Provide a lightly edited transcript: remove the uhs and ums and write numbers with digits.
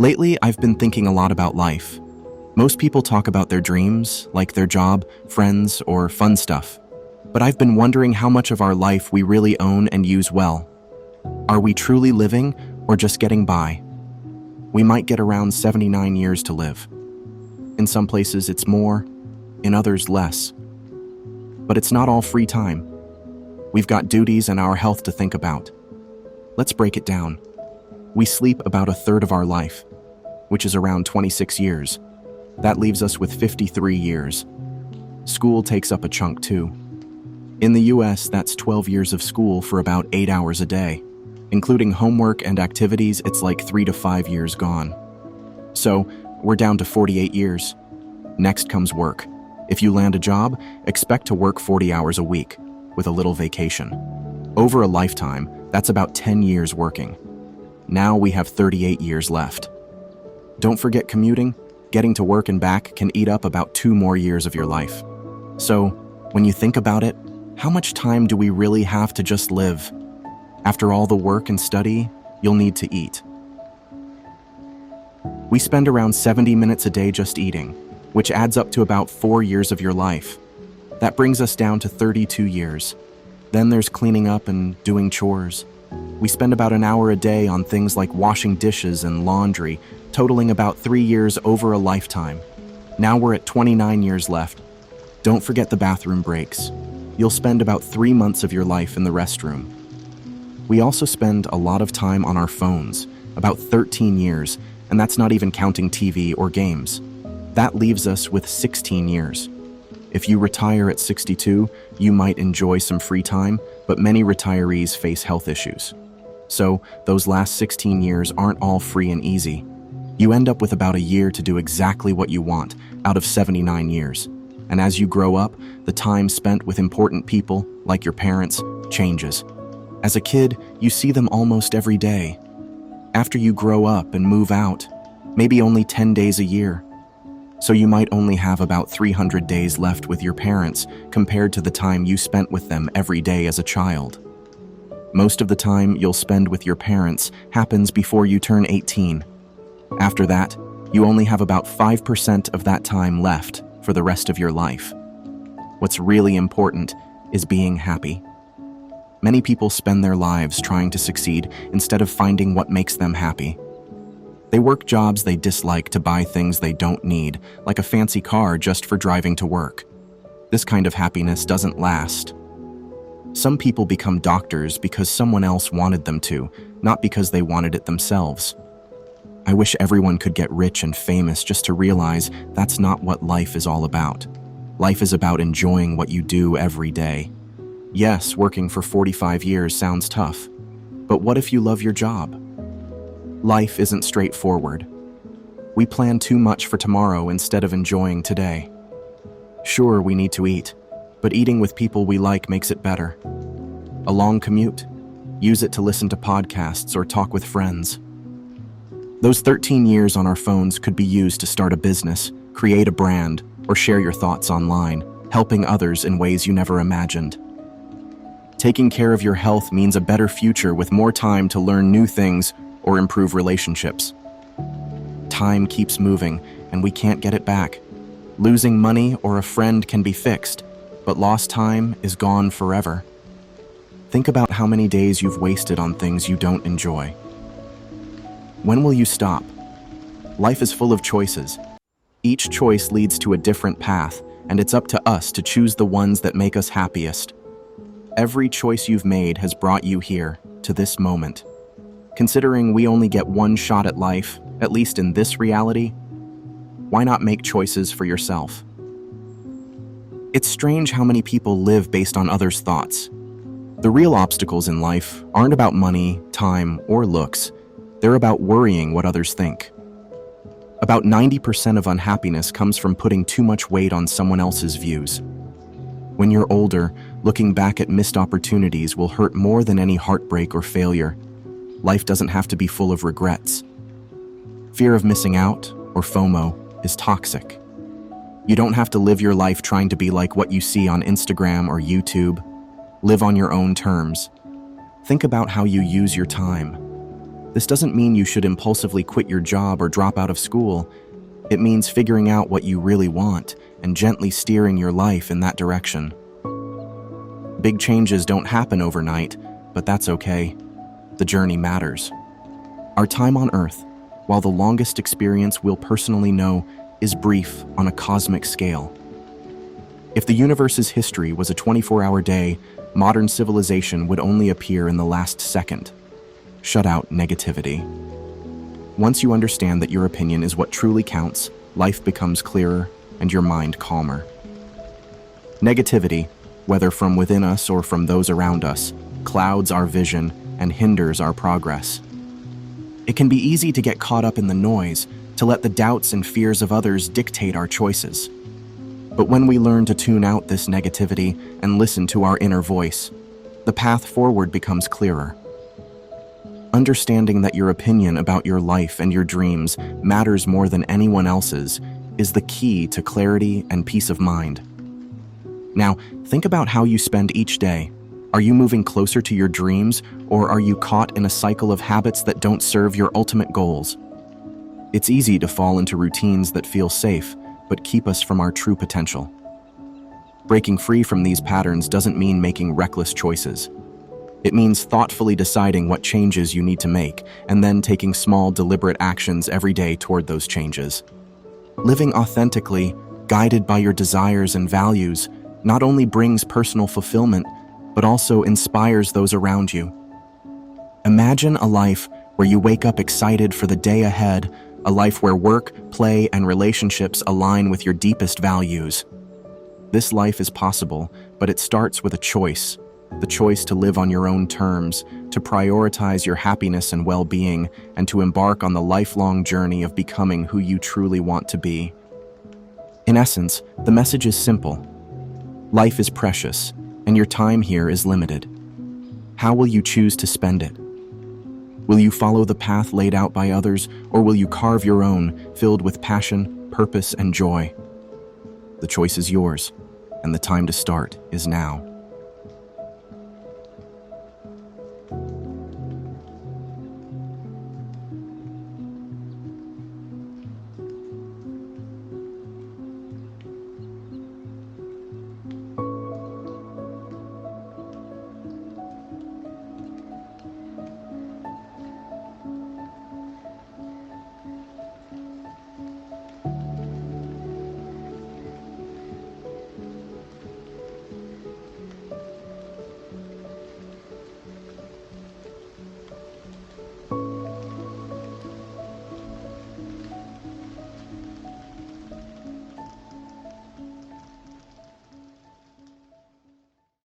Lately, I've been thinking a lot about life. Most people talk about their dreams, like their job, friends, or fun stuff. But I've been wondering how much of our life we really own and use well. Are we truly living, or just getting by? We might get around 79 years to live. In some places, it's more, in others, less. But it's not all free time. We've got duties and our health to think about. Let's break it down. We sleep about a third of our life, which is around 26 years. That leaves us with 53 years. School takes up a chunk too. In the US, that's 12 years of school for about 8 hours a day. Including homework and activities, it's like 3 to 5 years gone. So, we're down to 48 years. Next comes work. If you land a job, expect to work 40 hours a week, with a little vacation. Over a lifetime, that's about 10 years working. Now we have 38 years left. Don't forget commuting. Getting to work and back can eat up about 2 more years of your life. So, when you think about it, how much time do we really have to just live? After all the work and study, you'll need to eat. We spend around 70 minutes a day just eating, which adds up to about 4 years of your life. That brings us down to 32 years. Then there's cleaning up and doing chores. We spend about an hour a day on things like washing dishes and laundry, totaling about 3 years over a lifetime. Now we're at 29 years left. Don't forget the bathroom breaks. You'll spend about 3 months of your life in the restroom. We also spend a lot of time on our phones, about 13 years, and that's not even counting TV or games. That leaves us with 16 years. If you retire at 62, you might enjoy some free time, but many retirees face health issues. So, those last 16 years aren't all free and easy. You end up with about a year to do exactly what you want out of 79 years. And as you grow up, the time spent with important people, like your parents, changes. As a kid, you see them almost every day. After you grow up and move out, maybe only 10 days a year. So you might only have about 300 days left with your parents compared to the time you spent with them every day as a child. Most of the time you'll spend with your parents happens before you turn 18. After that, you only have about 5% of that time left for the rest of your life. What's really important is being happy. Many people spend their lives trying to succeed instead of finding what makes them happy. They work jobs they dislike to buy things they don't need, like a fancy car just for driving to work. This kind of happiness doesn't last. Some people become doctors because someone else wanted them to, not because they wanted it themselves. I wish everyone could get rich and famous just to realize that's not what life is all about. Life is about enjoying what you do every day. Yes, working for 45 years sounds tough, but what if you love your job? Life isn't straightforward. We plan too much for tomorrow instead of enjoying today. Sure, we need to eat, but eating with people we like makes it better. A long commute? Use it to listen to podcasts or talk with friends. Those 13 years on our phones could be used to start a business, create a brand, or share your thoughts online, helping others in ways you never imagined. Taking care of your health means a better future with more time to learn new things or improve relationships. Time keeps moving, and we can't get it back. Losing money or a friend can be fixed, but lost time is gone forever. Think about how many days you've wasted on things you don't enjoy. When will you stop? Life is full of choices. Each choice leads to a different path, and it's up to us to choose the ones that make us happiest. Every choice you've made has brought you here, to this moment. Considering we only get one shot at life, at least in this reality, why not make choices for yourself? It's strange how many people live based on others' thoughts. The real obstacles in life aren't about money, time, or looks. They're about worrying what others think. About 90% of unhappiness comes from putting too much weight on someone else's views. When you're older, looking back at missed opportunities will hurt more than any heartbreak or failure. Life doesn't have to be full of regrets. Fear of missing out, or FOMO, is toxic. You don't have to live your life trying to be like what you see on Instagram or YouTube. Live on your own terms. Think about how you use your time. This doesn't mean you should impulsively quit your job or drop out of school. It means figuring out what you really want and gently steering your life in that direction. Big changes don't happen overnight, but that's okay. The journey matters. Our time on Earth, while the longest experience we'll personally know, is brief on a cosmic scale. If the universe's history was a 24-hour day, modern civilization would only appear in the last second. Shut out negativity. Once you understand that your opinion is what truly counts, life becomes clearer and your mind calmer. Negativity, whether from within us or from those around us, clouds our vision and hinders our progress. It can be easy to get caught up in the noise, to let the doubts and fears of others dictate our choices. But when we learn to tune out this negativity and listen to our inner voice, the path forward becomes clearer. Understanding that your opinion about your life and your dreams matters more than anyone else's is the key to clarity and peace of mind. Now, think about how you spend each day. Are you moving closer to your dreams, or are you caught in a cycle of habits that don't serve your ultimate goals? It's easy to fall into routines that feel safe, but keep us from our true potential. Breaking free from these patterns doesn't mean making reckless choices. It means thoughtfully deciding what changes you need to make, and then taking small, deliberate actions every day toward those changes. Living authentically, guided by your desires and values, not only brings personal fulfillment, but also inspires those around you. Imagine a life where you wake up excited for the day ahead, a life where work, play, and relationships align with your deepest values. This life is possible, but it starts with a choice. The choice to live on your own terms, to prioritize your happiness and well-being, and to embark on the lifelong journey of becoming who you truly want to be. In essence, the message is simple. Life is precious, and your time here is limited. How will you choose to spend it? Will you follow the path laid out by others, or will you carve your own, filled with passion, purpose, and joy? The choice is yours, and the time to start is now.